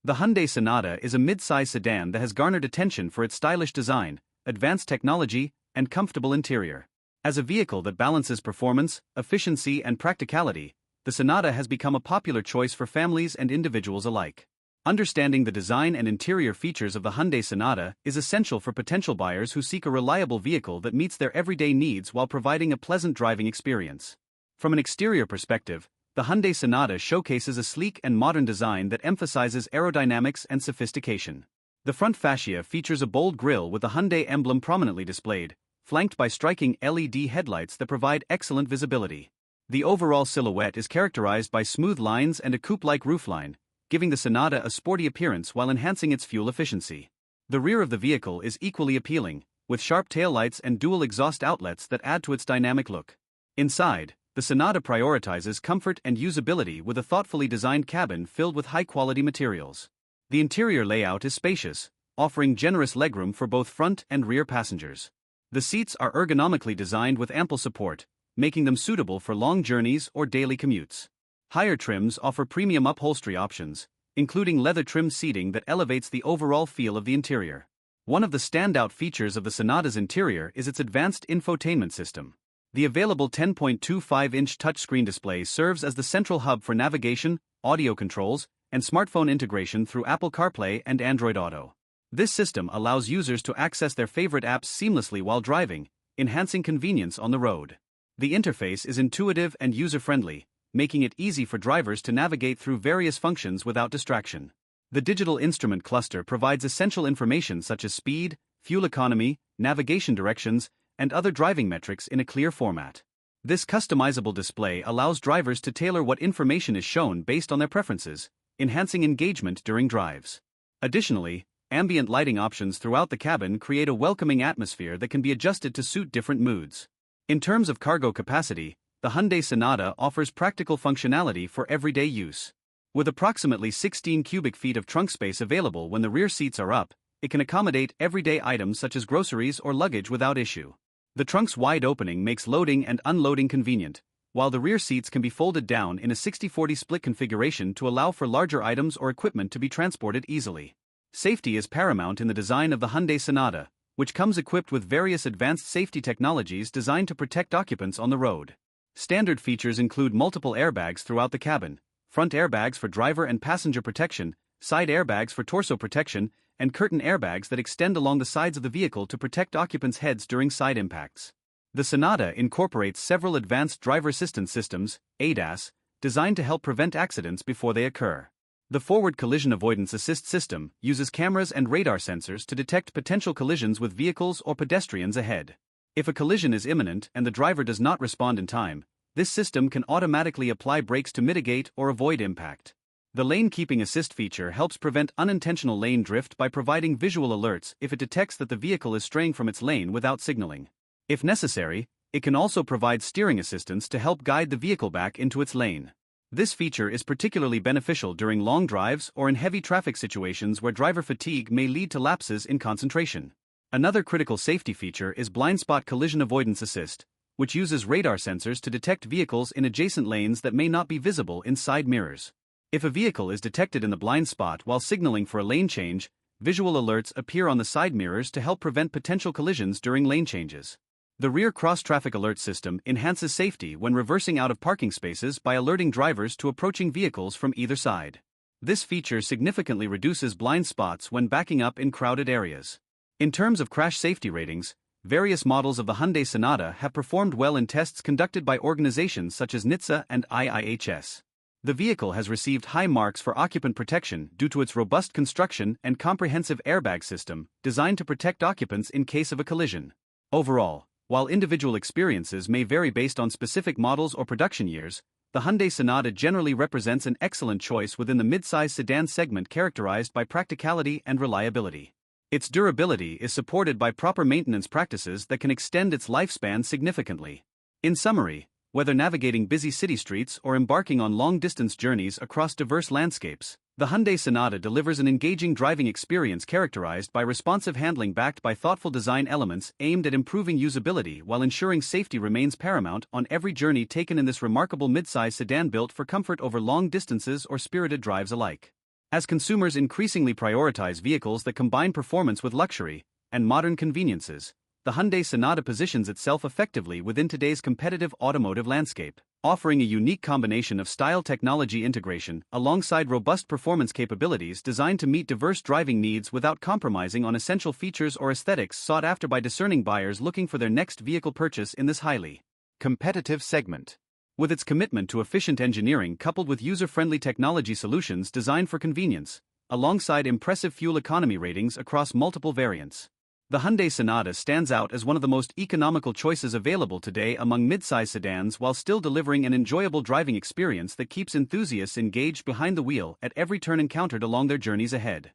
The Hyundai Sonata is a mid-size sedan that has garnered attention for its stylish design, advanced technology, and comfortable interior. As a vehicle that balances performance, efficiency, and practicality, the Sonata has become a popular choice for families and individuals alike. Understanding the design and interior features of the Hyundai Sonata is essential for potential buyers who seek a reliable vehicle that meets their everyday needs while providing a pleasant driving experience. From an exterior perspective, the Hyundai Sonata showcases a sleek and modern design that emphasizes aerodynamics and sophistication. The front fascia features a bold grille with the Hyundai emblem prominently displayed, flanked by striking LED headlights that provide excellent visibility. The overall silhouette is characterized by smooth lines and a coupe-like roofline, giving the Sonata a sporty appearance while enhancing its fuel efficiency. The rear of the vehicle is equally appealing, with sharp taillights and dual exhaust outlets that add to its dynamic look. Inside, the Sonata prioritizes comfort and usability with a thoughtfully designed cabin filled with high-quality materials. The interior layout is spacious, offering generous legroom for both front and rear passengers. The seats are ergonomically designed with ample support, making them suitable for long journeys or daily commutes. Higher trims offer premium upholstery options, including leather-trimmed seating that elevates the overall feel of the interior. One of the standout features of the Sonata's interior is its advanced infotainment system. The available 10.25-inch touchscreen display serves as the central hub for navigation, audio controls, and smartphone integration through Apple CarPlay and Android Auto. This system allows users to access their favorite apps seamlessly while driving, enhancing convenience on the road. The interface is intuitive and user-friendly, making it easy for drivers to navigate through various functions without distraction. The digital instrument cluster provides essential information such as speed, fuel economy, navigation directions, and other driving metrics in a clear format. This customizable display allows drivers to tailor what information is shown based on their preferences, enhancing engagement during drives. Additionally, ambient lighting options throughout the cabin create a welcoming atmosphere that can be adjusted to suit different moods. In terms of cargo capacity, the Hyundai Sonata offers practical functionality for everyday use. With approximately 16 cubic feet of trunk space available when the rear seats are up, it can accommodate everyday items such as groceries or luggage without issue. The trunk's wide opening makes loading and unloading convenient, while the rear seats can be folded down in a 60-40 split configuration to allow for larger items or equipment to be transported easily. Safety is paramount in the design of the Hyundai Sonata, which comes equipped with various advanced safety technologies designed to protect occupants on the road. Standard features include multiple airbags throughout the cabin, front airbags for driver and passenger protection, side airbags for torso protection, and curtain airbags that extend along the sides of the vehicle to protect occupants' heads during side impacts. The Sonata incorporates several advanced driver assistance systems, ADAS, designed to help prevent accidents before they occur. The Forward Collision Avoidance Assist system uses cameras and radar sensors to detect potential collisions with vehicles or pedestrians ahead. If a collision is imminent and the driver does not respond in time, this system can automatically apply brakes to mitigate or avoid impact. The Lane Keeping Assist feature helps prevent unintentional lane drift by providing visual alerts if it detects that the vehicle is straying from its lane without signaling. If necessary, it can also provide steering assistance to help guide the vehicle back into its lane. This feature is particularly beneficial during long drives or in heavy traffic situations where driver fatigue may lead to lapses in concentration. Another critical safety feature is Blind Spot Collision Avoidance Assist, which uses radar sensors to detect vehicles in adjacent lanes that may not be visible in side mirrors. If a vehicle is detected in the blind spot while signaling for a lane change, visual alerts appear on the side mirrors to help prevent potential collisions during lane changes. The rear cross-traffic alert system enhances safety when reversing out of parking spaces by alerting drivers to approaching vehicles from either side. This feature significantly reduces blind spots when backing up in crowded areas. In terms of crash safety ratings, various models of the Hyundai Sonata have performed well in tests conducted by organizations such as NHTSA and IIHS. The vehicle has received high marks for occupant protection due to its robust construction and comprehensive airbag system designed to protect occupants in case of a collision. Overall, while individual experiences may vary based on specific models or production years, the Hyundai Sonata generally represents an excellent choice within the mid-size sedan segment characterized by practicality and reliability. Its durability is supported by proper maintenance practices that can extend its lifespan significantly. In summary, whether navigating busy city streets or embarking on long-distance journeys across diverse landscapes, the Hyundai Sonata delivers an engaging driving experience characterized by responsive handling backed by thoughtful design elements aimed at improving usability while ensuring safety remains paramount on every journey taken in this remarkable midsize sedan built for comfort over long distances or spirited drives alike. As consumers increasingly prioritize vehicles that combine performance with luxury and modern conveniences, the Hyundai Sonata positions itself effectively within today's competitive automotive landscape, offering a unique combination of style technology integration alongside robust performance capabilities designed to meet diverse driving needs without compromising on essential features or aesthetics sought after by discerning buyers looking for their next vehicle purchase in this highly competitive segment. With its commitment to efficient engineering coupled with user-friendly technology solutions designed for convenience, alongside impressive fuel economy ratings across multiple variants, the Hyundai Sonata stands out as one of the most economical choices available today among mid-size sedans while still delivering an enjoyable driving experience that keeps enthusiasts engaged behind the wheel at every turn encountered along their journeys ahead.